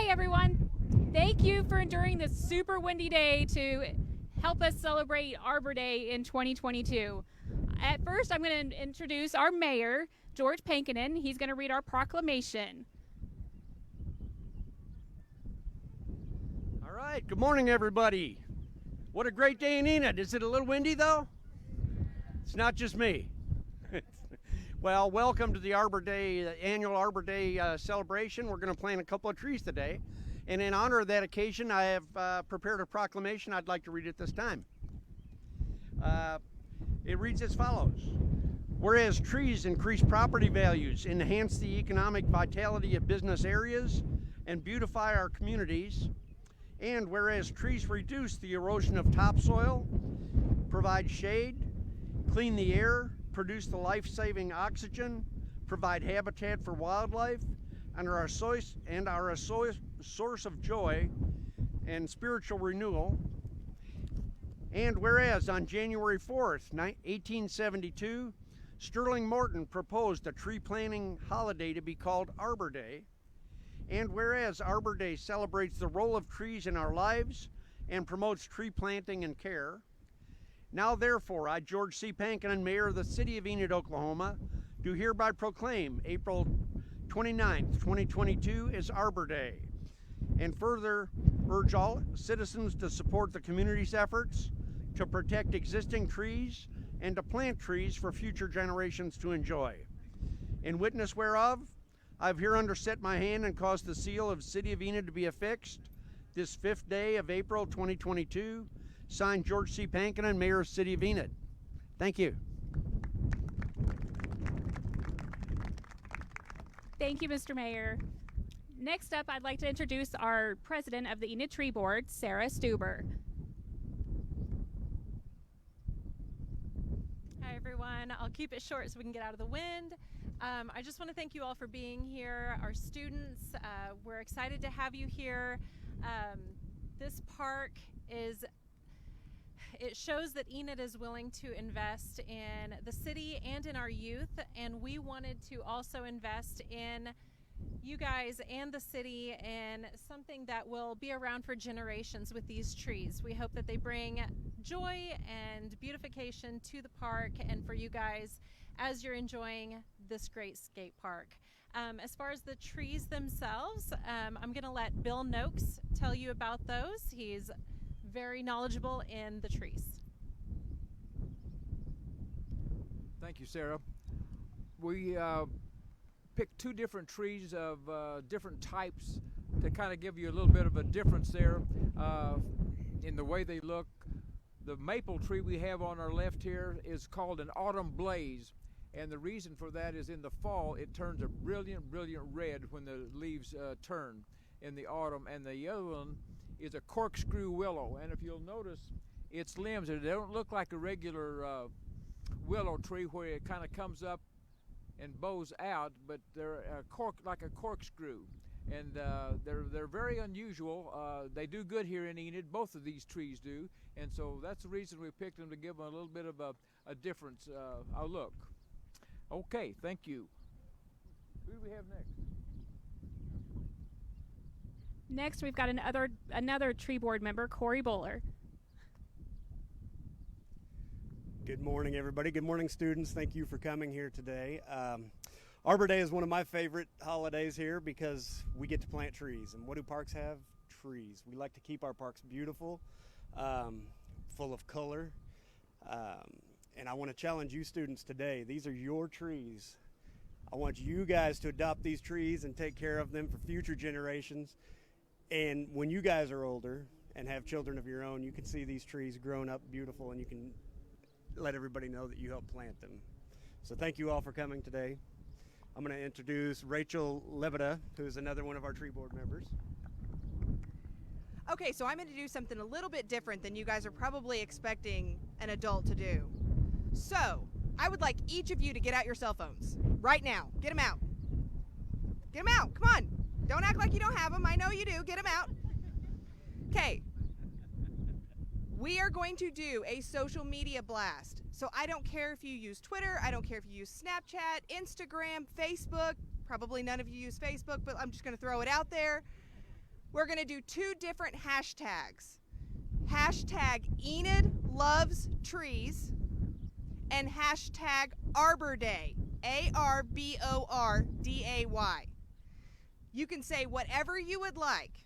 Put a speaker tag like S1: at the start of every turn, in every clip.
S1: Hi everyone. Thank you for enduring this super windy day to help us celebrate Arbor Day in 2022. At first, I'm going to introduce our mayor, George Pankinen. He's going to read our proclamation.
S2: All right, good morning everybody. What a great day in Enid. Is it a little windy though? It's not just me. Well, welcome to the Arbor Day, annual Arbor Day celebration. We're going to plant a couple of trees today. And in honor of that occasion, I have prepared a proclamation I'd like to read at this time. It reads as follows. Whereas trees increase property values, enhance the economic vitality of business areas, and beautify our communities, and whereas trees reduce the erosion of topsoil, provide shade, clean the air, produce the life-saving oxygen, provide habitat for wildlife, and are a source of joy and spiritual renewal. And whereas on January 4th, 1872, Sterling Morton proposed a tree planting holiday to be called Arbor Day. And whereas Arbor Day celebrates the role of trees in our lives and promotes tree planting and care. Now therefore, I, George C. Pankinen, Mayor of the City of Enid, Oklahoma, do hereby proclaim April 29th, 2022 as Arbor Day, and further urge all citizens to support the community's efforts to protect existing trees and to plant trees for future generations to enjoy. In witness whereof, I've hereunder set my hand and caused the seal of City of Enid to be affixed this 5th day of April 2022. Signed, George C. Pankinen, Mayor of City of Enid. Thank you.
S1: Thank you, Mr. Mayor. Next up, I'd like to introduce our president of the Enid Tree Board, Sarah Stuber.
S3: Hi, everyone. I'll keep it short so we can get out of the wind. I just want to thank you all for being here. Our students, we're excited to have you here. This park it shows that Enid is willing to invest in the city and in our youth, and we wanted to also invest in you guys and the city in something that will be around for generations with these trees. We hope that they bring joy and beautification to the park and for you guys as you're enjoying this great skate park. As far as the trees themselves, I'm going to let Bill Noakes tell you about those. He's very knowledgeable in the trees.
S4: Thank you, Sarah. We picked two different trees of different types to kind of give you a little bit of a difference there in the way they look. The maple tree we have on our left here is called an autumn blaze, and the reason for that is in the fall it turns a brilliant red when the leaves turn in the autumn, and the other one is a corkscrew willow. And if you'll notice, its limbs, they don't look like a regular willow tree where it kind of comes up and bows out, but they're like a corkscrew, and they're very unusual. They do good here in Enid. Both of these trees do, and so that's the reason we picked them, to give them a little bit of a difference look. Okay, thank you. Who do we have next?
S1: Next, we've got another tree board member, Corey Bowler.
S5: Good morning, everybody. Good morning, students. Thank you for coming here today. Arbor Day is one of my favorite holidays here because we get to plant trees. And what do parks have? Trees. We like to keep our parks beautiful, full of color. And I want to challenge you students today. These are your trees. I want you guys to adopt these trees and take care of them for future generations. And when you guys are older and have children of your own, you can see these trees grown up beautiful, and you can let everybody know that you helped plant them. So thank you all for coming today. I'm going to introduce Rachel Levita, who's another one of our tree board members.
S6: Okay, so I'm going to do something a little bit different than you guys are probably expecting an adult to do. So I would like each of you to get out your cell phones right now. Get them out. Get them out. Come on. Don't act like you don't have them. I know you do. Get them out. Okay. We are going to do a social media blast. So I don't care if you use Twitter. I don't care if you use Snapchat, Instagram, Facebook. Probably none of you use Facebook, but I'm just going to throw it out there. we're going to do 2 different hashtags. Hashtag Enid Loves Trees and hashtag Arbor Day, ARBORDAY. You can say whatever you would like,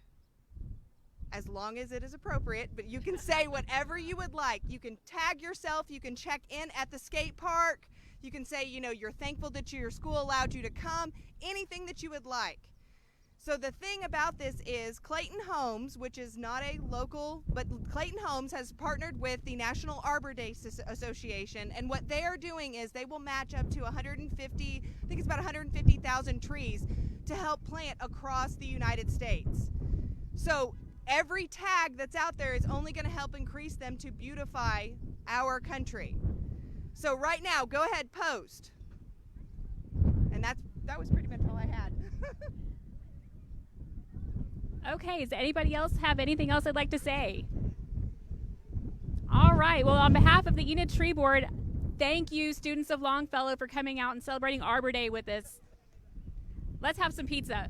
S6: as long as it is appropriate, but you can say whatever you would like. You can tag yourself, you can check in at the skate park, you can say, you know, you're thankful that your school allowed you to come, anything that you would like. So the thing about this is Clayton Homes, which is not a local, but Clayton Homes has partnered with the National Arbor Day Association, and what they are doing is they will match up to 150, I think it's about 150,000 trees to help plant across the United States. So every tag that's out there is only going to help increase them to beautify our country. So right now, go ahead, post. And that was pretty much all I had.
S1: Okay, does anybody else have anything else they'd like to say? All right, well, on behalf of the Enid Tree Board, thank you, students of Longfellow, for coming out and celebrating Arbor Day with us. Let's have some pizza.